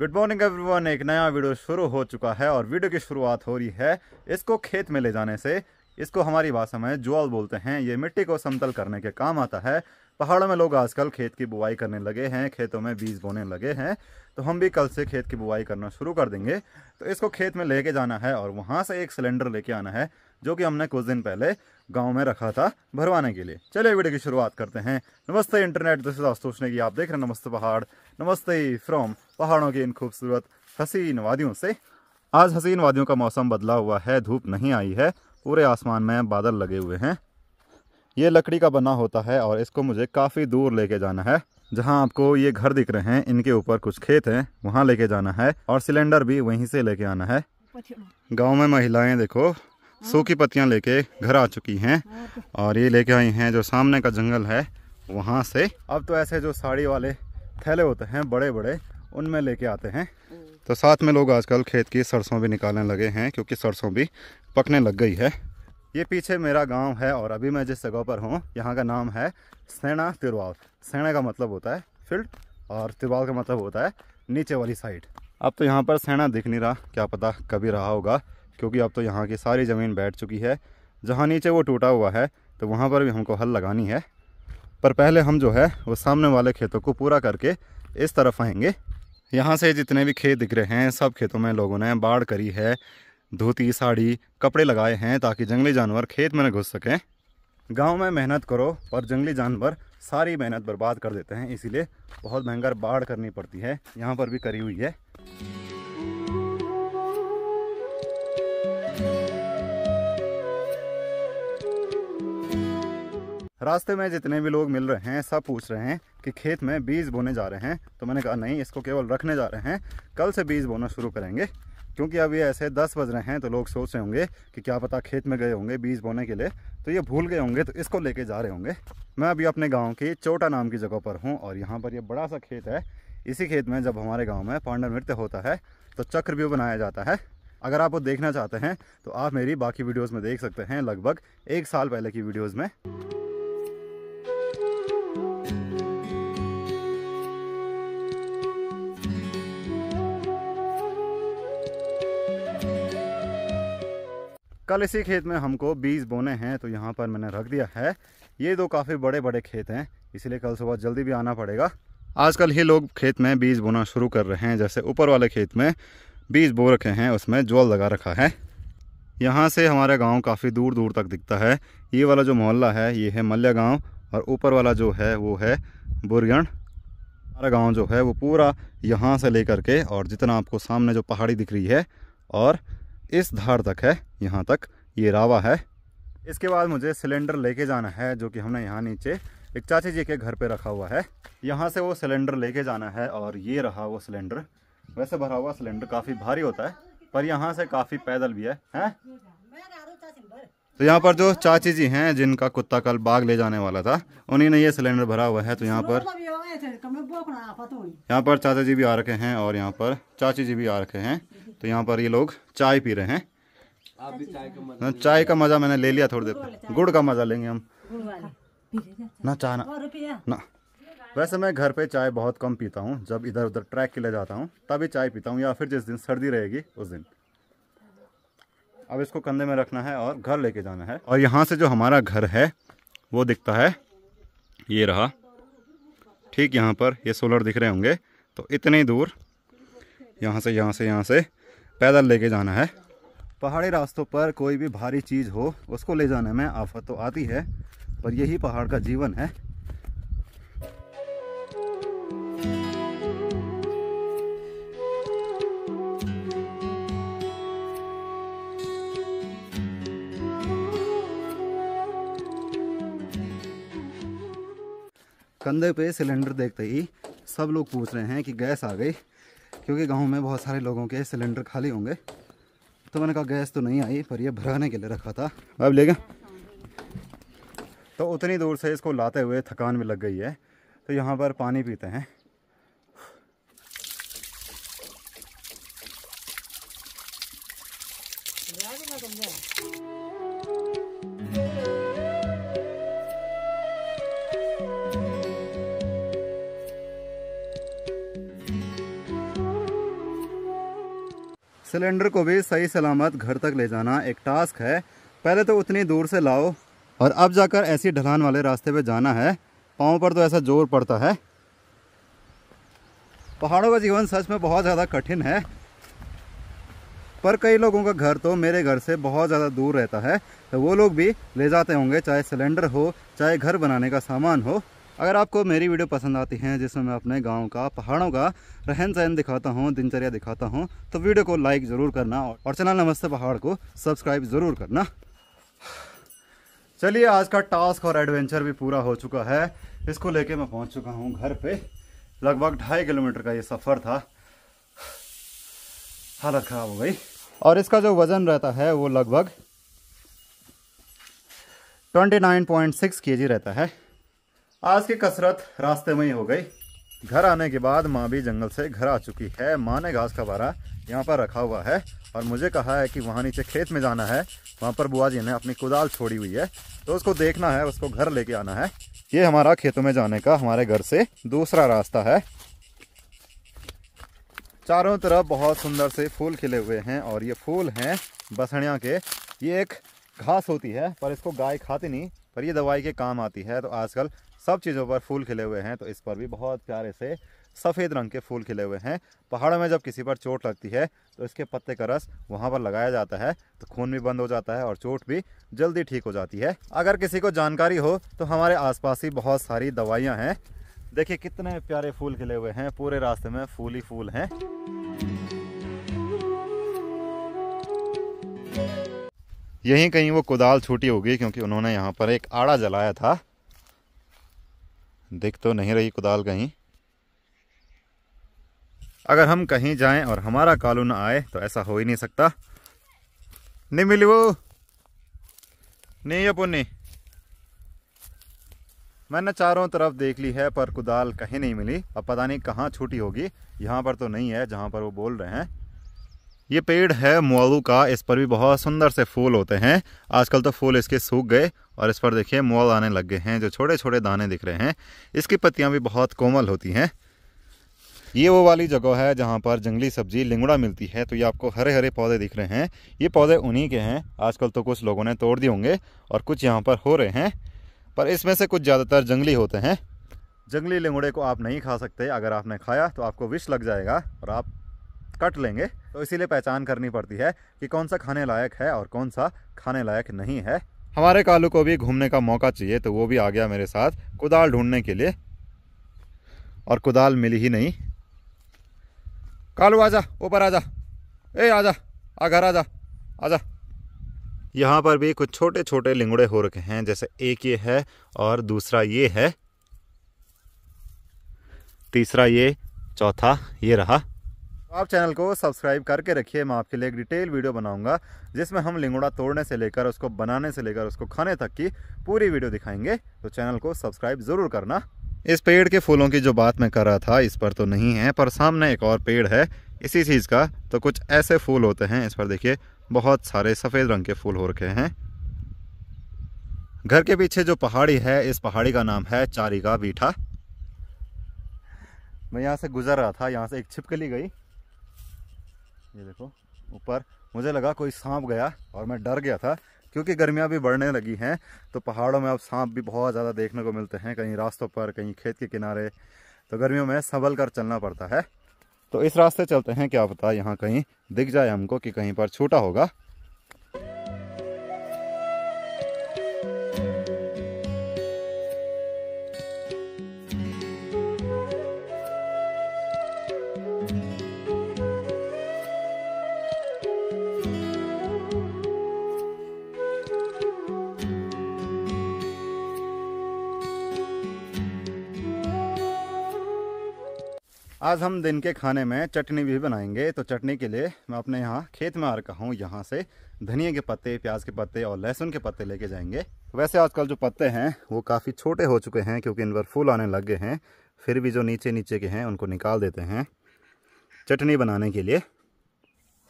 Good morning everyone. एक नया video शुरू हो चुका है और वीडियो की शुरुआत हो रही है इसको खेत में ले जाने से। इसको हमारी भाषा में जुआल बोलते हैं। ये मिट्टी को समतल करने के काम आता है। पहाड़ों में लोग आजकल खेत की बुआई करने लगे हैं, खेतों में बीज बोने लगे हैं, तो हम भी कल से खेत की बुआई करना शुरू कर देंगे। तो इसको खेत में लेके जाना है और वहाँ से एक सिलेंडर लेके आना है जो कि हमने कुछ दिन पहले गांव में रखा था भरवाने के लिए। चलिए वीडियो की शुरुआत करते हैं। नमस्ते internet, this is Ashutosh Negi. आप देख रहे हैं नमस्ते पहाड़। नमस्ते फ्रॉम पहाड़ों की इन खूबसूरत हसीन वादियों से। आज हसीन वादियों का मौसम बदला हुआ है, धूप नहीं आई है, पूरे आसमान में बादल लगे हुए हैं। ये लकड़ी का बना होता है और इसको मुझे काफ़ी दूर लेके जाना है। जहाँ आपको ये घर दिख रहे हैं इनके ऊपर कुछ खेत हैं, वहाँ लेके जाना है और सिलेंडर भी वहीं से लेके आना है। गांव में महिलाएं देखो सूखी पत्तियां लेके घर आ चुकी हैं और ये लेके आई हैं जो सामने का जंगल है वहाँ से। अब तो ऐसे जो साड़ी वाले थैले होते हैं बड़े बड़े, उनमें लेके आते हैं। तो साथ में लोग आजकल खेत की सरसों भी निकालने लगे हैं क्योंकि सरसों भी पकने लग गई है। ये पीछे मेरा गांव है और अभी मैं जिस जगह पर हूँ यहाँ का नाम है सेना तिरवाल। सेना का मतलब होता है फील्ड और तिरवाल का मतलब होता है नीचे वाली साइड। अब तो यहाँ पर सेना दिख नहीं रहा, क्या पता कभी रहा होगा, क्योंकि अब तो यहाँ की सारी ज़मीन बैठ चुकी है। जहाँ नीचे वो टूटा हुआ है तो वहाँ पर भी हमको हल लगानी है। पर पहले हम जो है वो सामने वाले खेतों को पूरा करके इस तरफ आएंगे। यहाँ से जितने भी खेत दिख रहे हैं सब खेतों में लोगों ने बाड़ करी है, धोती साड़ी कपड़े लगाए हैं ताकि जंगली जानवर खेत में न घुस सकें। गांव में मेहनत करो पर जंगली जानवर सारी मेहनत बर्बाद कर देते हैं, इसीलिए बहुत भयंकर बाड़ करनी पड़ती है। यहाँ पर भी करी हुई है। रास्ते में जितने भी लोग मिल रहे हैं सब पूछ रहे हैं कि खेत में बीज बोने जा रहे हैं। तो मैंने कहा नहीं, इसको केवल रखने जा रहे हैं, कल से बीज बोना शुरू करेंगे। क्योंकि अभी ऐसे 10 बज रहे हैं तो लोग सोच रहे होंगे कि क्या पता खेत में गए होंगे बीज बोने के लिए, तो ये भूल गए होंगे तो इसको लेके जा रहे होंगे। मैं अभी अपने गांव की चोटा नाम की जगह पर हूं और यहाँ पर ये बड़ा सा खेत है। इसी खेत में जब हमारे गांव में पांडव नृत्य होता है तो चक्रव्यूह बनाया जाता है। अगर आप वो देखना चाहते हैं तो आप मेरी बाकी वीडियोज़ में देख सकते हैं, लगभग 1 साल पहले की वीडियोज़ में। कल इसी खेत में हमको बीज बोने हैं तो यहाँ पर मैंने रख दिया है। ये दो काफ़ी बड़े बड़े खेत हैं, इसलिए कल सुबह जल्दी भी आना पड़ेगा। आजकल ही लोग खेत में बीज बोना शुरू कर रहे हैं। जैसे ऊपर वाले खेत में बीज बो रखे हैं, उसमें ज्वाल लगा रखा है। यहाँ से हमारा गांव काफ़ी दूर दूर तक दिखता है। ये वाला जो मोहल्ला है ये है मल्या गाँव और ऊपर वाला जो है वो है बुरगण। हमारा गाँव जो है वो पूरा यहाँ से लेकर के और जितना आपको सामने जो पहाड़ी दिख रही है और इस धार तक है, यहाँ तक ये रावा है। इसके बाद मुझे सिलेंडर लेके जाना है जो कि हमने यहाँ नीचे एक चाची जी के घर पे रखा हुआ है। यहाँ से वो सिलेंडर लेके जाना है और ये रहा वो सिलेंडर। वैसे भरा हुआ सिलेंडर काफ़ी भारी होता है पर यहाँ से काफ़ी पैदल भी है। तो यहाँ पर जो चाची जी हैं जिनका कुत्ता कल बाग ले जाने वाला था, उन्हीं ने ये सिलेंडर भरा हुआ है। तो यहाँ पर चाचा जी भी आ रखे हैं और यहाँ पर चाची जी भी आ रखे हैं। तो यहाँ पर ये लोग चाय पी रहे हैं। आप भी चाय का मजा मैंने ले लिया, थोड़ी देर गुड़ का मजा लेंगे हम। ना चाय ना। वैसे मैं घर पे चाय बहुत कम पीता हूँ, जब इधर उधर ट्रैक के लिए जाता हूँ तभी चाय पीता हूँ, या फिर जिस दिन सर्दी रहेगी उस दिन। अब इसको कंधे में रखना है और घर लेके जाना है। और यहाँ से जो हमारा घर है वो दिखता है, ये रहा ठीक यहाँ पर। ये सोलर दिख रहे होंगे। तो इतनी दूर यहाँ से पैदल लेके जाना है। पहाड़ी रास्तों पर कोई भी भारी चीज़ हो उसको ले जाने में आफत तो आती है, पर यही पहाड़ का जीवन है। कंधे पे सिलेंडर देखते ही सब लोग पूछ रहे हैं कि गैस आ गई, क्योंकि गांव में बहुत सारे लोगों के सिलेंडर खाली होंगे। तो मैंने कहा गैस तो नहीं आई, पर ये भराने के लिए रखा था, अब लेगा। तो उतनी दूर से इसको लाते हुए थकान भी लग गई है, तो यहाँ पर पानी पीते हैं। सिलेंडर को भी सही सलामत घर तक ले जाना एक टास्क है। पहले तो उतनी दूर से लाओ और अब जाकर ऐसी ढलान वाले रास्ते पे जाना है। पाँव पर तो ऐसा जोर पड़ता है। पहाड़ों का जीवन सच में बहुत ज़्यादा कठिन है, पर कई लोगों का घर तो मेरे घर से बहुत ज़्यादा दूर रहता है, तो वो लोग भी ले जाते होंगे, चाहे सिलेंडर हो चाहे घर बनाने का सामान हो। अगर आपको मेरी वीडियो पसंद आती है जिसमें मैं अपने गांव का, पहाड़ों का रहन सहन दिखाता हूं, दिनचर्या दिखाता हूं, तो वीडियो को लाइक ज़रूर करना और चैनल नमस्ते पहाड़ को सब्सक्राइब ज़रूर करना। चलिए, आज का टास्क और एडवेंचर भी पूरा हो चुका है। इसको लेके मैं पहुंच चुका हूं घर पे। लगभग 2.5 किलोमीटर का ये सफ़र था। हालत ख़राब हो गई। और इसका जो वज़न रहता है वो लगभग 29.6 kg रहता है। आज की कसरत रास्ते में ही हो गई। घर आने के बाद माँ भी जंगल से घर आ चुकी है। माँ ने घास का बारा यहाँ पर रखा हुआ है और मुझे कहा है कि वहाँ नीचे खेत में जाना है। वहाँ पर बुआ जी ने अपनी कुदाल छोड़ी हुई है, तो उसको देखना है, उसको घर लेके आना है। ये हमारा खेतों में जाने का हमारे घर से दूसरा रास्ता है। चारों तरफ बहुत सुंदर से फूल खिले हुए हैं और ये फूल हैं बसड़ियाँ के। ये एक घास होती है पर इसको गाय खाती नहीं, पर ये दवाई के काम आती है। तो आजकल सब चीज़ों पर फूल खिले हुए हैं, तो इस पर भी बहुत प्यारे से सफ़ेद रंग के फूल खिले हुए हैं। पहाड़ों में जब किसी पर चोट लगती है तो इसके पत्ते का रस वहाँ पर लगाया जाता है, तो खून भी बंद हो जाता है और चोट भी जल्दी ठीक हो जाती है। अगर किसी को जानकारी हो तो हमारे आसपास ही बहुत सारी दवाइयाँ हैं। देखिए कितने प्यारे फूल खिले हुए हैं, पूरे रास्ते में फूल ही फूल हैं। यहीं कहीं वो कुदाल छूटी होगी, क्योंकि उन्होंने यहाँ पर एक आड़ा जलाया था। दिख तो नहीं रही कुदाल कहीं। अगर हम कहीं जाएं और हमारा कालू ना आए तो ऐसा हो ही नहीं सकता। नहीं मिली वो, नहीं है पुन्नी। मैंने चारों तरफ देख ली है पर कुदाल कहीं नहीं मिली। अब पता नहीं कहाँ छूटी होगी। यहाँ पर तो नहीं है जहाँ पर वो बोल रहे हैं। ये पेड़ है मोआलू का। इस पर भी बहुत सुंदर से फूल होते हैं। आजकल तो फूल इसके सूख गए और इस पर देखिए मोल आने लग गए हैं, जो छोटे छोटे दाने दिख रहे हैं। इसकी पत्तियां भी बहुत कोमल होती हैं। ये वो वाली जगह है जहाँ पर जंगली सब्जी लिंगड़ा मिलती है। तो ये आपको हरे हरे पौधे दिख रहे हैं, ये पौधे उन्हीं के हैं। आजकल तो कुछ लोगों ने तोड़ दिए होंगे और कुछ यहाँ पर हो रहे हैं, पर इसमें से कुछ ज़्यादातर जंगली होते हैं। जंगली लिंगड़े को आप नहीं खा सकते। अगर आपने खाया तो आपको विष लग जाएगा और आप कट लेंगे। तो इसीलिए पहचान करनी पड़ती है कि कौन सा खाने लायक है और कौन सा खाने लायक नहीं है। हमारे कालू को भी घूमने का मौका चाहिए, तो वो भी आ गया मेरे साथ कुदाल ढूंढने के लिए, और कुदाल मिली ही नहीं। कालू आजा, ऊपर आजा, ए आजा, आ घर आजा, आजा। यहाँ पर भी कुछ छोटे छोटे लिंगड़े हो रखे हैं, जैसे एक ये है और दूसरा ये है, तीसरा ये, चौथा ये रहा। आप चैनल को सब्सक्राइब करके रखिए। मैं आपके लिए एक डिटेल वीडियो बनाऊंगा जिसमें हम लिंगड़ा तोड़ने से लेकर उसको बनाने से लेकर उसको खाने तक की पूरी वीडियो दिखाएंगे। तो चैनल को सब्सक्राइब ज़रूर करना। इस पेड़ के फूलों की जो बात मैं कर रहा था इस पर तो नहीं है, पर सामने एक और पेड़ है इसी चीज़ का। तो कुछ ऐसे फूल होते हैं। इस पर देखिए बहुत सारे सफ़ेद रंग के फूल हो रखे हैं। घर के पीछे जो पहाड़ी है, इस पहाड़ी का नाम है चारी का बीठा। मैं यहाँ से गुजर रहा था, यहाँ से एक छिपकली गई, ये देखो ऊपर। मुझे लगा कोई सांप गया और मैं डर गया था, क्योंकि गर्मियाँ भी बढ़ने लगी हैं। तो पहाड़ों में अब सांप भी बहुत ज़्यादा देखने को मिलते हैं, कहीं रास्तों पर, कहीं खेत के किनारे। तो गर्मियों में संभल कर चलना पड़ता है। तो इस रास्ते चलते हैं, क्या पता यहाँ कहीं दिख जाए हमको कि कहीं पर छूटा होगा। आज हम दिन के खाने में चटनी भी बनाएंगे। तो चटनी के लिए मैं अपने यहाँ खेत में आ रखा हूँ। यहाँ से धनिया के पत्ते, प्याज के पत्ते और लहसुन के पत्ते लेके जाएंगे। वैसे आजकल जो पत्ते हैं वो काफ़ी छोटे हो चुके हैं, क्योंकि इन पर फूल आने लग गए हैं। फिर भी जो नीचे नीचे के हैं उनको निकाल देते हैं चटनी बनाने के लिए।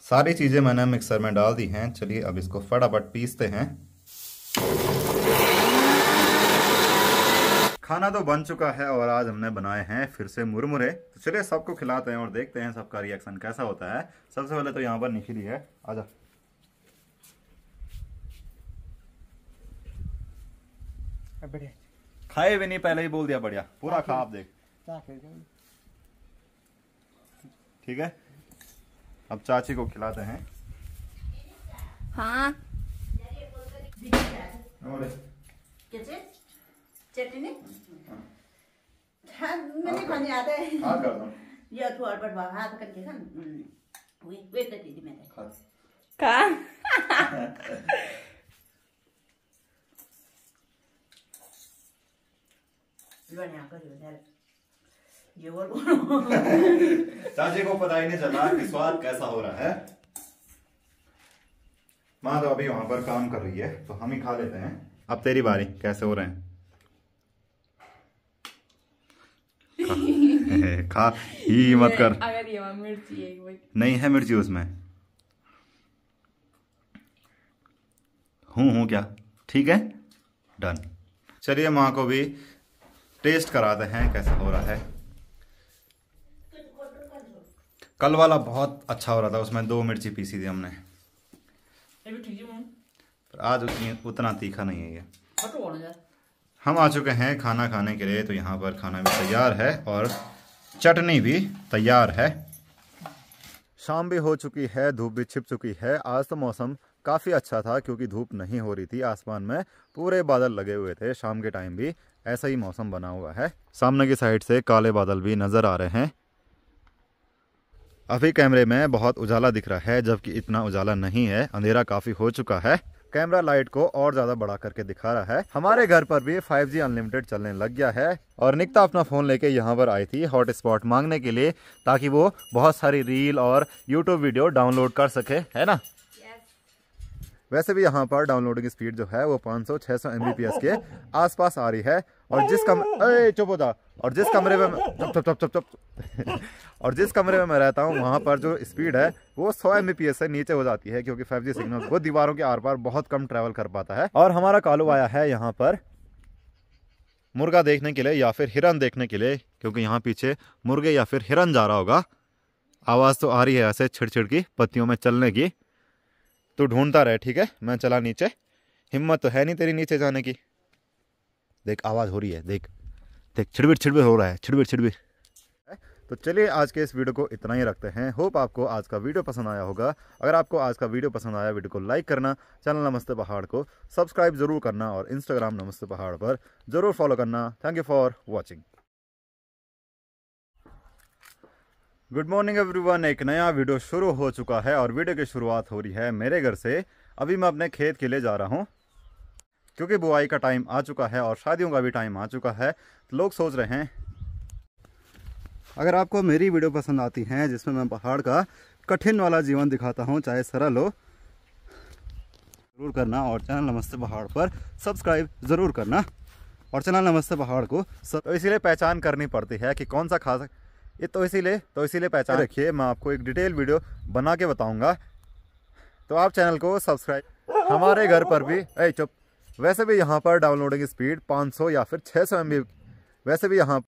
सारी चीज़ें मैंने मिक्सर में डाल दी हैं। चलिए अब इसको फटाफट पीसते हैं। खाना तो बन चुका है और आज हमने बनाए हैं फिर से मुरमुरे। तो चलिए सबको खिलाते हैं और देखते हैं सबका रिएक्शन कैसा होता है। सबसे पहले तो यहाँ पर निखिली है, आजा। खाए भी नहीं, पहले ही बोल दिया बढ़िया, पूरा खा आप देख। ठीक है, अब चाची को खिलाते हैं। हाँ चटनी मैंने खाने आता है। हाँ कर दो। ये थोड़ा बड़ हाथ करके खान वे तो दीदी मैंने का लोनिया करियो यार ये बोल चाची को पता ही नहीं चला कि स्वाद कैसा हो रहा है। माँ तो अभी वहां पर काम कर रही है तो हम ही खा लेते हैं। अब तेरी बारी, कैसे हो रहे हैं? खा ही मत कर। अगर ये मिर्ची है नहीं है मिर्ची उसमें। हूँ क्या? ठीक है, डन। चलिए माँ को भी टेस्ट कराते हैं कैसा हो रहा है। कल वाला बहुत अच्छा हो रहा था, उसमें 2 मिर्ची पीसी थी हमने, पर आज उतना तीखा नहीं है ये। हम आ चुके हैं खाना खाने के लिए, तो यहाँ पर खाना भी तैयार है और चटनी भी तैयार है। शाम भी हो चुकी है, धूप भी छिप चुकी है। आज तो मौसम काफ़ी अच्छा था क्योंकि धूप नहीं हो रही थी, आसमान में पूरे बादल लगे हुए थे। शाम के टाइम भी ऐसा ही मौसम बना हुआ है। सामने की साइड से काले बादल भी नज़र आ रहे हैं। अभी कैमरे में बहुत उजाला दिख रहा है, जबकि इतना उजाला नहीं है, अंधेरा काफ़ी हो चुका है। कैमरा लाइट को और ज़्यादा बढ़ा करके दिखा रहा है। हमारे घर पर भी 5G अनलिमिटेड चलने लग गया है और निकिता अपना फ़ोन लेके यहाँ पर आई थी हॉटस्पॉट मांगने के लिए, ताकि वो बहुत सारी रील और यूट्यूब वीडियो डाउनलोड कर सके, है ना? वैसे भी यहाँ पर डाउनलोडिंग स्पीड जो है वो 500-600 Mbps के आसपास आ रही है। और जिस चुप हो जा। और जिस कमरे में और जिस कमरे में मैं रहता हूँ वहाँ पर जो स्पीड है वो 100 Mbps से नीचे हो जाती है, क्योंकि 5G सिग्नल वो दीवारों के आर पार बहुत कम ट्रैवल कर पाता है। और हमारा कालू आया है यहाँ पर मुर्गा देखने के लिए या फिर हिरन देखने के लिए, क्योंकि यहाँ पीछे मुर्गे या फिर हिरन जा रहा होगा। आवाज़ तो आ रही है ऐसे छिड़छिड़ की पत्तियों में चलने की। तू ढूंढता रहे, ठीक है? मैं चला नीचे, हिम्मत तो है नहीं तेरी नीचे जाने की। देख आवाज़ हो रही है, देख देख, छिड़बिड़ छिड़बिड़ हो रहा है, छिड़बिड़ छिड़बिड़। तो चलिए आज के इस वीडियो को इतना ही रखते हैं। होप आपको आज का वीडियो पसंद आया होगा। अगर आपको आज का वीडियो पसंद आया, वीडियो को लाइक करना, चैनल नमस्ते पहाड़ को सब्सक्राइब जरूर करना और इंस्टाग्राम नमस्ते पहाड़ पर जरूर फॉलो करना। Thank you for watching. Good morning everyone. एक नया वीडियो शुरू हो चुका है और वीडियो की शुरुआत हो रही है मेरे घर से। अभी मैं अपने खेत के लिए जा रहा हूँ क्योंकि बुआई का टाइम आ चुका है और शादियों का भी टाइम आ चुका है। तो लोग सोच रहे हैं, अगर आपको मेरी वीडियो पसंद आती हैं जिसमें मैं पहाड़ का कठिन वाला जीवन दिखाता हूँ, चाहे सरल हो, ज़रूर करना और चैनल नमस्ते पहाड़ पर सब्सक्राइब ज़रूर करना। और चैनल नमस्ते पहाड़ को तो इसीलिए पहचान करनी पड़ती है कि कौन सा खा ये तो इसीलिए पहचान रखिए। मैं आपको एक डिटेल वीडियो बना के बताऊंगा, तो आप चैनल को सब्सक्राइब। हमारे घर पर भी चुप। वैसे भी यहाँ पर डाउनलोडिंग स्पीड 500 या फिर 600 MB। वैसे भी यहाँ